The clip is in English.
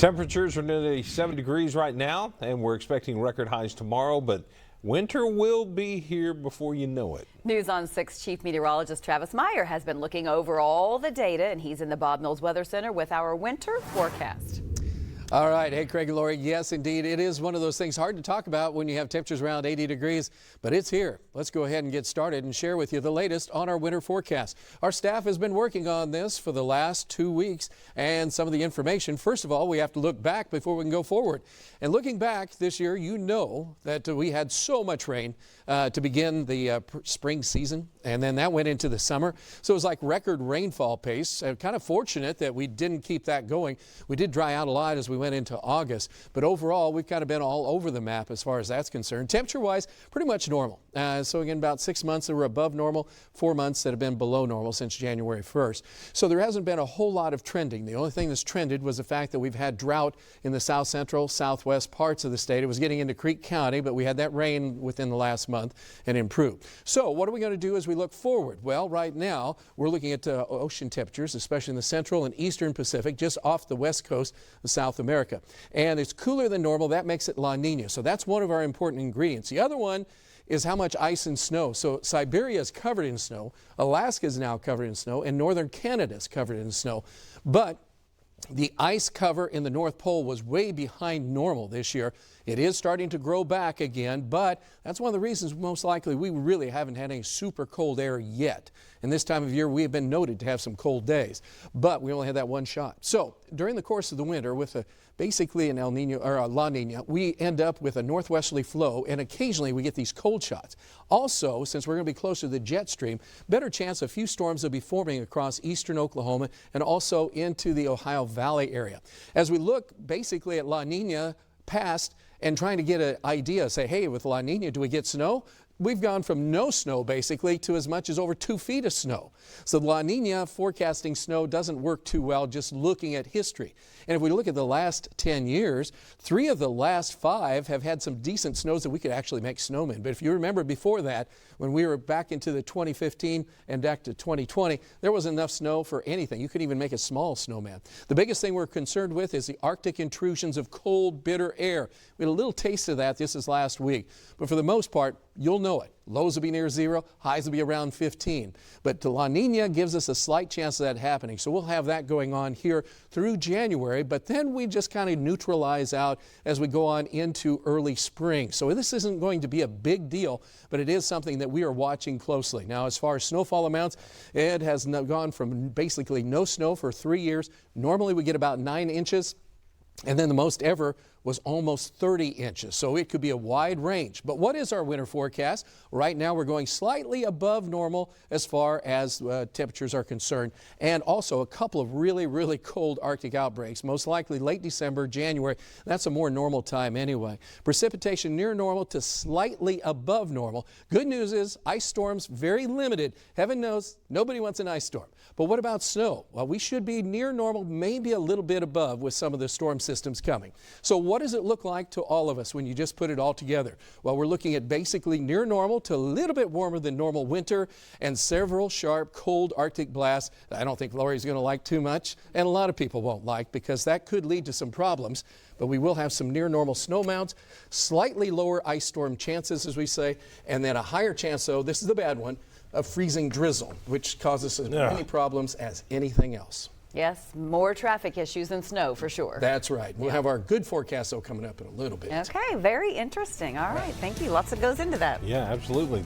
Temperatures are nearly 7 degrees right now, and we're expecting record highs tomorrow, but winter will be here before you know it. News on 6 Chief Meteorologist Travis Meyer has been looking over all the data, and he's in the Bob Mills Weather Center with our winter forecast. All right. Hey, Craig and Lori. Yes, indeed. It is one of those things hard to talk about when you have temperatures around 80 degrees, but it's here. Let's go ahead and get started and share with you the latest on our winter forecast. Our staff has been working on this for the last 2 weeks, and some of the information. First of all, we have to look back before we can go forward. And looking back this year, you know that we had so much rain to begin the spring season, and then that went into the summer. So it was like record rainfall pace. Kind of fortunate that we didn't keep that going. We did dry out a lot as we went into August, but overall we've kind of been all over the map as far as that's concerned. Temperature-wise, pretty much normal. So again, about 6 months that were above normal, 4 months that have been below normal since January 1st. So there hasn't been a whole lot of trending. The only thing that's trended was the fact that we've had drought in the south central, southwest parts of the state. It was getting into Creek County, but we had that rain within the last month and improved. So what are we going to do as we look forward? Well, right now we're looking at ocean temperatures, especially in the central and eastern Pacific, just off the west coast of South America. And it's cooler than normal. That makes it La Nina. So that's one of our important ingredients. The other one is how much ice and snow. So Siberia is covered in snow, Alaska is now covered in snow, and northern Canada is covered in snow. But the ice cover in the North Pole was way behind normal this year. It is starting to grow back again, but that's one of the reasons most likely we really haven't had any super cold air yet. And this time of year we have been noted to have some cold days, but we only had that one shot. So during the course of the winter with basically an El Nino or a La Nina, we end up with a northwesterly flow, and occasionally we get these cold shots. Also, since we're going to be closer to the jet stream, better chance a few storms will be forming across eastern Oklahoma and also into the Ohio Valley area. As we look basically at La Nina past and trying to get an idea, say, hey, with La Nina, do we get snow? We've gone from no snow basically to as much as over 2 feet of snow. So La Nina forecasting snow doesn't work too well just looking at history. And if we look at the last 10 years, 3 of the last 5 have had some decent snows that we could actually make snowmen. But if you remember before that, when we were back into the 2015 and back to 2020, there wasn't enough snow for anything. You couldn't even make a small snowman. The biggest thing we're concerned with is the Arctic intrusions of cold, bitter air. We had a little taste of that this is last week. But for the most part, you'll know it. Lows will be near 0, highs will be around 15. But La Nina gives us a slight chance of that happening. So we'll have that going on here through January, but then we just kind of neutralize out as we go on into early spring. So this isn't going to be a big deal, but it is something that we are watching closely. Now, as far as snowfall amounts, it has gone from basically no snow for 3 years. Normally we get about 9 inches. And then the most ever was almost 30 inches. So it could be a wide range. But what is our winter forecast? Right now we're going slightly above normal as far as temperatures are concerned. And also a couple of really, really cold Arctic outbreaks, most likely late December, January. That's a more normal time anyway. Precipitation near normal to slightly above normal. Good news is ice storms very limited. Heaven knows nobody wants an ice storm. But what about snow? Well, we should be near normal, maybe a little bit above with some of the storm systems coming. So what does it look like to all of us when you just put it all together? Well, we're looking at basically near normal to a little bit warmer than normal winter and several sharp cold Arctic blasts that I don't think Lori's going to like too much, and a lot of people won't like because that could lead to some problems. But we will have some near normal snow mounts, slightly lower ice storm chances, as we say, and then a higher chance, though, this is the bad one, of freezing drizzle, which causes as many problems as anything else. Yes, more traffic issues than snow for sure. That's right. We'll have our good forecast, though, coming up in a little bit. Okay, very interesting. All right, thank you. Lots that goes into that. Yeah, absolutely.